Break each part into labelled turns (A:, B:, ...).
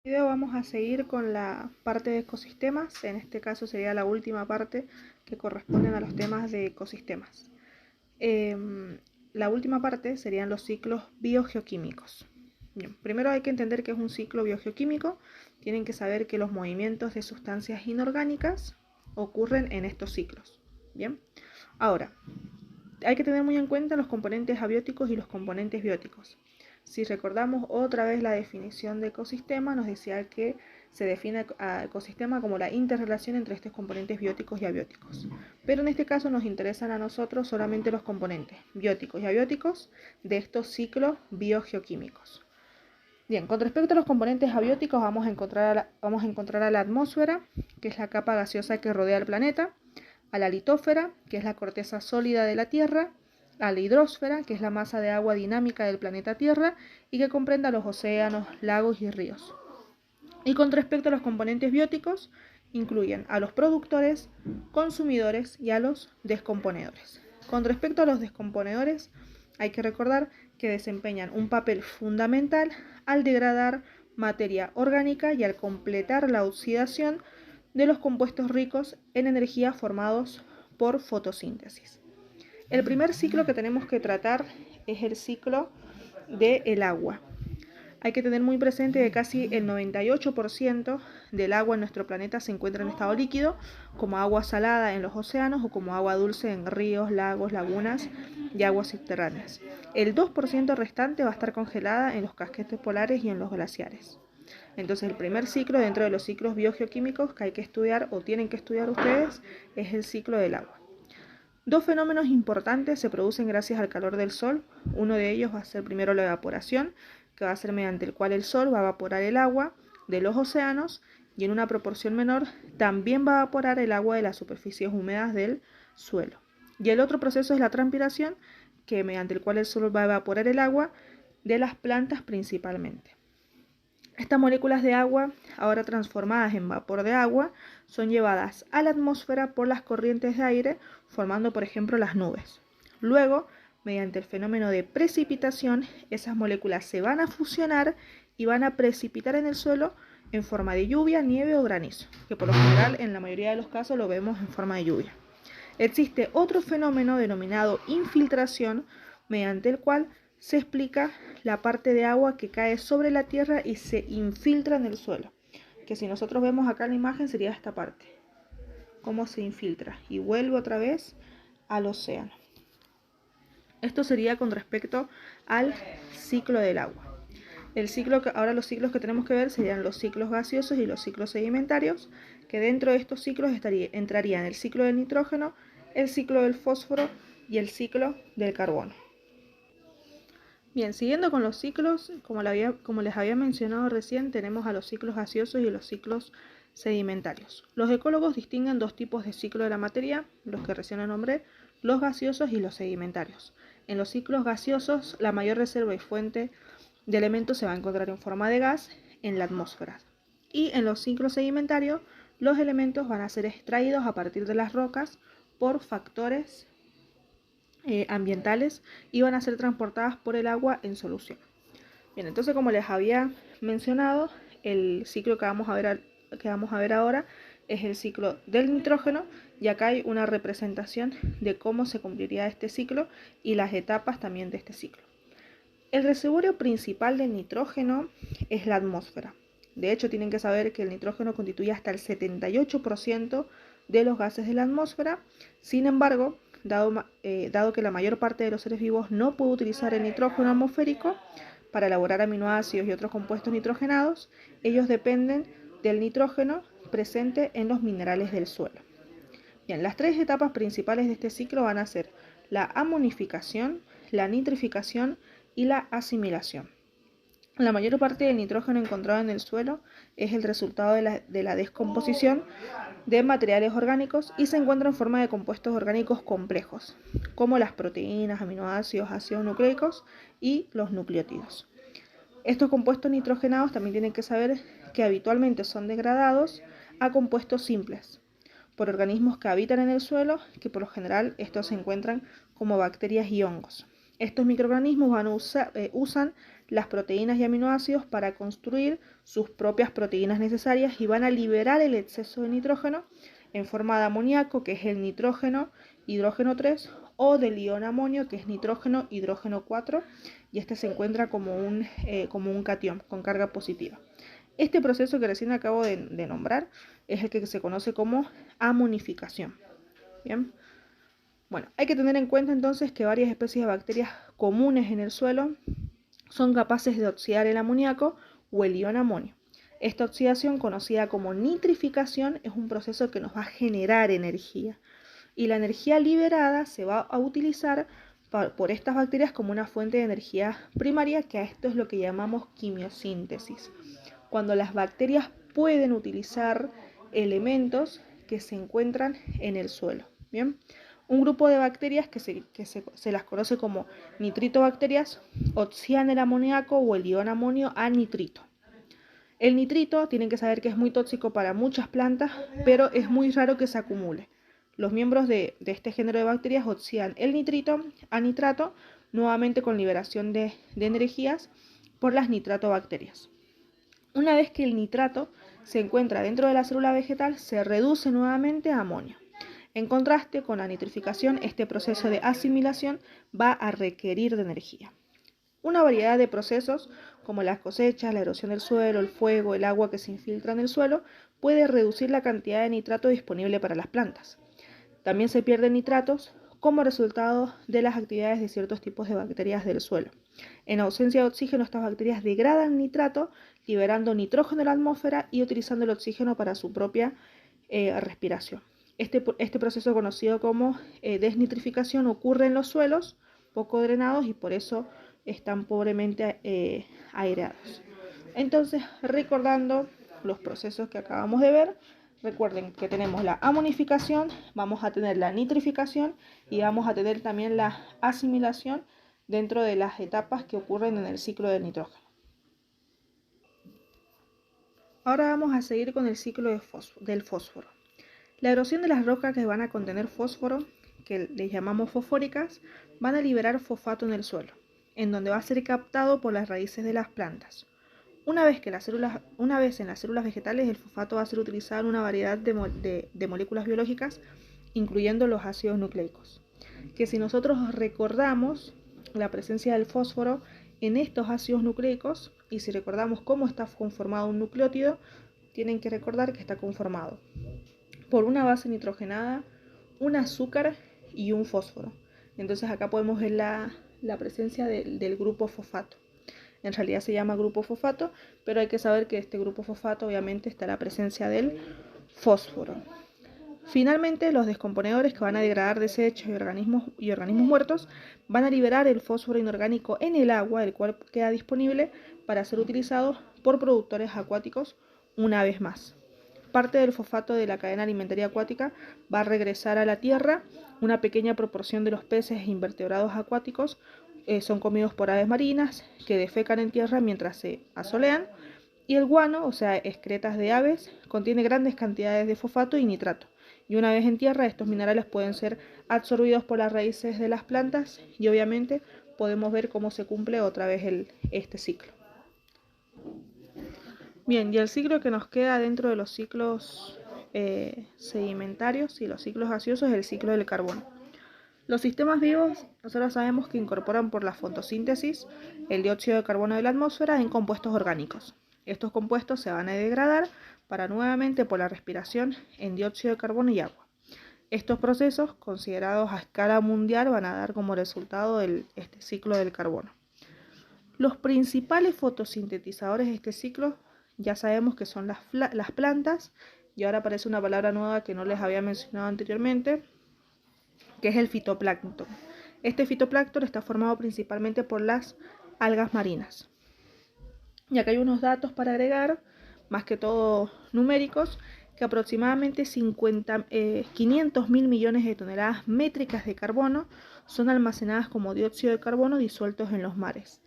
A: Video vamos a seguir con la parte de ecosistemas. En este caso sería la última parte que corresponden a los temas de ecosistemas. La última parte serían los ciclos biogeoquímicos. Bien, primero hay que entender qué es un ciclo biogeoquímico. Tienen que saber que los movimientos de sustancias inorgánicas ocurren en estos ciclos. Bien, ahora hay que tener muy en cuenta los componentes abióticos y los componentes bióticos. Si recordamos otra vez la definición de ecosistema, nos decía que se define a ecosistema como la interrelación entre estos componentes bióticos y abióticos. Pero en este caso nos interesan a nosotros solamente los componentes bióticos y abióticos de estos ciclos biogeoquímicos. Bien, con respecto a los componentes abióticos vamos a encontrar a la atmósfera, que es la capa gaseosa que rodea el planeta, a la litósfera, que es la corteza sólida de la Tierra, a la hidrosfera, que es la masa de agua dinámica del planeta Tierra y que comprende a los océanos, lagos y ríos. Y con respecto a los componentes bióticos, incluyen a los productores, consumidores y a los descomponedores. Con respecto a los descomponedores, hay que recordar que desempeñan un papel fundamental al degradar materia orgánica y al completar la oxidación de los compuestos ricos en energía formados por fotosíntesis. El primer ciclo que tenemos que tratar es el ciclo del agua. Hay que tener muy presente que casi el 98% del agua en nuestro planeta se encuentra en estado líquido, como agua salada en los océanos o como agua dulce en ríos, lagos, lagunas y aguas subterráneas. El 2% restante va a estar congelada en los casquetes polares y en los glaciares. Entonces el primer ciclo dentro de los ciclos biogeoquímicos que hay que estudiar o tienen que estudiar ustedes es el ciclo del agua. Dos fenómenos importantes se producen gracias al calor del Sol. Uno de ellos va a ser primero la evaporación, que va a ser mediante el cual el Sol va a evaporar el agua de los océanos y en una proporción menor también va a evaporar el agua de las superficies húmedas del suelo. Y el otro proceso es la transpiración, que mediante el cual el Sol va a evaporar el agua de las plantas principalmente. Estas moléculas de agua, ahora transformadas en vapor de agua, son llevadas a la atmósfera por las corrientes de aire, formando por ejemplo las nubes. Luego, mediante el fenómeno de precipitación, esas moléculas se van a fusionar y van a precipitar en el suelo en forma de lluvia, nieve o granizo, que por lo general en la mayoría de los casos lo vemos en forma de lluvia. Existe otro fenómeno denominado infiltración, mediante el cual se explica la parte de agua que cae sobre la tierra y se infiltra en el suelo. Que si nosotros vemos acá la imagen sería esta parte. Cómo se infiltra y vuelve otra vez al océano. Esto sería con respecto al ciclo del agua. Ahora los ciclos que tenemos que ver serían los ciclos gaseosos y los ciclos sedimentarios, que dentro de estos ciclos entrarían el ciclo del nitrógeno, el ciclo del fósforo y el ciclo del carbono. Bien, siguiendo con los ciclos, como les había mencionado recién, tenemos a los ciclos gaseosos y los ciclos sedimentarios. Los ecólogos distinguen dos tipos de ciclo de la materia, los que recién nombré, los gaseosos y los sedimentarios. En los ciclos gaseosos, la mayor reserva y fuente de elementos se va a encontrar en forma de gas en la atmósfera. Y en los ciclos sedimentarios, los elementos van a ser extraídos a partir de las rocas por factores ambientales y van a ser transportadas por el agua en solución. Bien, entonces como les había mencionado, el ciclo que vamos a ver ahora es el ciclo del nitrógeno y acá hay una representación de cómo se cumpliría este ciclo y las etapas también de este ciclo. El reservorio principal del nitrógeno es la atmósfera. De hecho, tienen que saber que el nitrógeno constituye hasta el 78% de los gases de la atmósfera. Sin embargo, dado que la mayor parte de los seres vivos no puede utilizar el nitrógeno atmosférico para elaborar aminoácidos y otros compuestos nitrogenados, ellos dependen del nitrógeno presente en los minerales del suelo. Bien, las tres etapas principales de este ciclo van a ser la amonificación, la nitrificación y la asimilación. La mayor parte del nitrógeno encontrado en el suelo es el resultado de la descomposición de materiales orgánicos y se encuentra en forma de compuestos orgánicos complejos, como las proteínas, aminoácidos, ácidos nucleicos y los nucleótidos. Estos compuestos nitrogenados también tienen que saber que habitualmente son degradados a compuestos simples por organismos que habitan en el suelo, que por lo general estos se encuentran como bacterias y hongos. Estos microorganismos usan las proteínas y aminoácidos para construir sus propias proteínas necesarias y van a liberar el exceso de nitrógeno en forma de amoníaco, que es el nitrógeno, hidrógeno 3, o del ion amonio, que es nitrógeno, hidrógeno 4, y este se encuentra como un catión con carga positiva. Este proceso que recién acabo de nombrar es el que se conoce como amonificación. Bien. Bueno, hay que tener en cuenta entonces que varias especies de bacterias comunes en el suelo son capaces de oxidar el amoníaco o el ion amonio. Esta oxidación, conocida como nitrificación, es un proceso que nos va a generar energía. Y la energía liberada se va a utilizar por estas bacterias como una fuente de energía primaria, que a esto es lo que llamamos quimiosíntesis. Cuando las bacterias pueden utilizar elementos que se encuentran en el suelo. Bien. Un grupo de bacterias que se las conoce como nitritobacterias oxidan el amoníaco o el ion amonio a nitrito. El nitrito tienen que saber que es muy tóxico para muchas plantas, pero es muy raro que se acumule. Los miembros de este género de bacterias oxidan el nitrito a nitrato, nuevamente con liberación de energías por las nitratobacterias. Una vez que el nitrato se encuentra dentro de la célula vegetal, se reduce nuevamente a amonio. En contraste con la nitrificación, este proceso de asimilación va a requerir de energía. Una variedad de procesos, como las cosechas, la erosión del suelo, el fuego, el agua que se infiltra en el suelo, puede reducir la cantidad de nitrato disponible para las plantas. También se pierden nitratos como resultado de las actividades de ciertos tipos de bacterias del suelo. En ausencia de oxígeno, estas bacterias degradan nitrato, liberando nitrógeno en la atmósfera y utilizando el oxígeno para su propia respiración. Este proceso, conocido como desnitrificación, ocurre en los suelos poco drenados y por eso están pobremente aireados. Entonces, recordando los procesos que acabamos de ver, recuerden que tenemos la amonificación, vamos a tener la nitrificación y vamos a tener también la asimilación dentro de las etapas que ocurren en el ciclo del nitrógeno. Ahora vamos a seguir con el ciclo del fósforo. La erosión de las rocas que van a contener fósforo, que les llamamos fosfóricas, van a liberar fosfato en el suelo, en donde va a ser captado por las raíces de las plantas. Una vez en las células vegetales, el fosfato va a ser utilizado en una variedad de moléculas biológicas, incluyendo los ácidos nucleicos. Que si nosotros recordamos la presencia del fósforo en estos ácidos nucleicos, y si recordamos cómo está conformado un nucleótido, tienen que recordar que está conformado por una base nitrogenada, un azúcar y un fósforo. Entonces acá podemos ver la presencia del grupo fosfato. En realidad se llama grupo fosfato, pero hay que saber que este grupo fosfato obviamente está la presencia del fósforo. Finalmente, los descomponedores, que van a degradar desechos y organismos muertos, van a liberar el fósforo inorgánico en el agua, el cual queda disponible para ser utilizado por productores acuáticos una vez más. Parte del fosfato de la cadena alimentaria acuática va a regresar a la tierra. Una pequeña proporción de los peces e invertebrados acuáticos son comidos por aves marinas que defecan en tierra mientras se asolean. Y el guano, o sea, excretas de aves, contiene grandes cantidades de fosfato y nitrato. Y una vez en tierra, estos minerales pueden ser absorbidos por las raíces de las plantas y obviamente podemos ver cómo se cumple otra vez este ciclo. Bien, y el ciclo que nos queda dentro de los ciclos sedimentarios y los ciclos gaseosos es el ciclo del carbono. Los sistemas vivos, nosotros sabemos que incorporan por la fotosíntesis el dióxido de carbono de la atmósfera en compuestos orgánicos. Estos compuestos se van a degradar para nuevamente por la respiración en dióxido de carbono y agua. Estos procesos, considerados a escala mundial, van a dar como resultado este ciclo del carbono. Los principales fotosintetizadores de este ciclo ya sabemos que son las plantas, y ahora aparece una palabra nueva que no les había mencionado anteriormente, que es el fitoplancton. Este fitoplancton está formado principalmente por las algas marinas. Y acá hay unos datos para agregar, más que todo numéricos, que aproximadamente 500.000 millones de toneladas métricas de carbono son almacenadas como dióxido de carbono disueltos en los mares,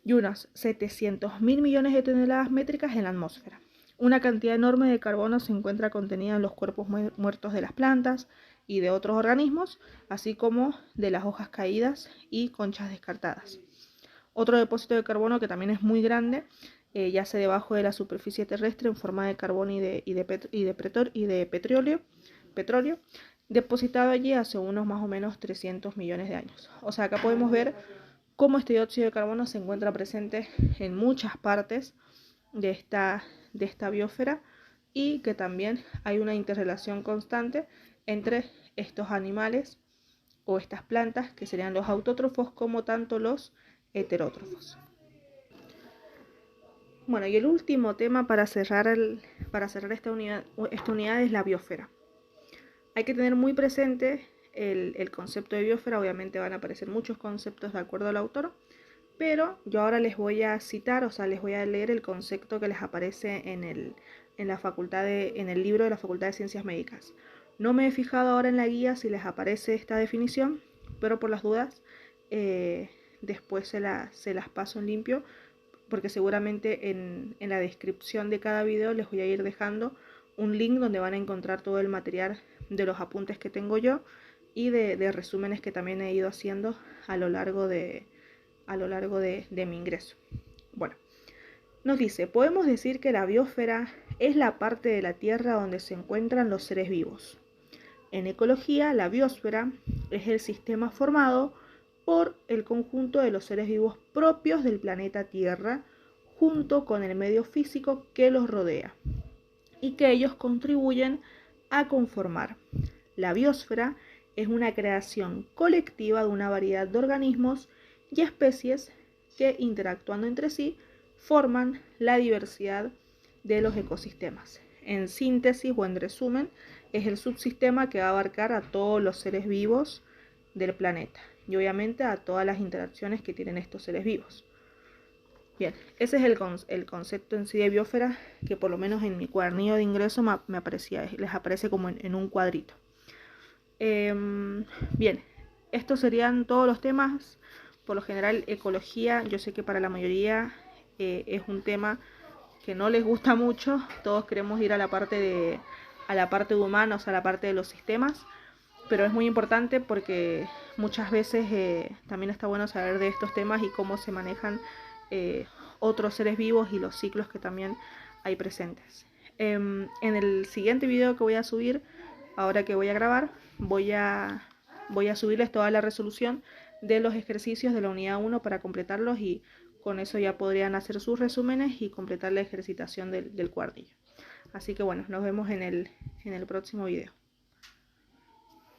A: y unas 700.000 millones de toneladas métricas en la atmósfera. Una cantidad enorme de carbono se encuentra contenida en los cuerpos muertos de las plantas y de otros organismos, así como de las hojas caídas y conchas descartadas. Otro depósito de carbono que también es muy grande, yace debajo de la superficie terrestre en forma de carbón y de petróleo, depositado allí hace unos más o menos 300 millones de años. O sea, acá podemos ver cómo este dióxido de carbono se encuentra presente en muchas partes de esta biosfera, y que también hay una interrelación constante entre estos animales o estas plantas, que serían los autótrofos, como tanto los heterótrofos. Bueno, y el último tema para cerrar esta unidad es la biosfera. Hay que tener muy presente el concepto de biosfera. Obviamente van a aparecer muchos conceptos de acuerdo al autor, pero yo ahora les voy a citar, o sea, les voy a leer el concepto que les aparece en el libro de la Facultad de Ciencias Médicas. No me he fijado ahora en la guía si les aparece esta definición, pero por las dudas después se las paso en limpio, porque seguramente en la descripción de cada video les voy a ir dejando un link donde van a encontrar todo el material de los apuntes que tengo yo y de resúmenes que también he ido haciendo a lo largo de mi ingreso. Bueno, nos dice: podemos decir que la biosfera es la parte de la Tierra donde se encuentran los seres vivos. En ecología, la biosfera es el sistema formado por el conjunto de los seres vivos propios del planeta Tierra, junto con el medio físico que los rodea, y que ellos contribuyen a conformar. La biosfera es una creación colectiva de una variedad de organismos y especies que, interactuando entre sí, forman la diversidad de los ecosistemas. En síntesis o en resumen, es el subsistema que va a abarcar a todos los seres vivos del planeta y obviamente a todas las interacciones que tienen estos seres vivos. Bien, ese es el concepto en sí de biosfera, que por lo menos en mi cuadernillo de ingreso les aparece como en un cuadrito. Bien, estos serían todos los temas. Por lo general, ecología, yo sé que para la mayoría es un tema que no les gusta mucho. Todos queremos ir a la parte humana, o sea, a la parte de los sistemas, pero es muy importante porque muchas veces también está bueno saber de estos temas y cómo se manejan otros seres vivos y los ciclos que también hay presentes. En el siguiente video que voy a subir, ahora que voy a grabar, voy a subirles toda la resolución de los ejercicios de la unidad 1 para completarlos, y con eso ya podrían hacer sus resúmenes y completar la ejercitación del cuadernillo. Así que bueno, nos vemos en el próximo video.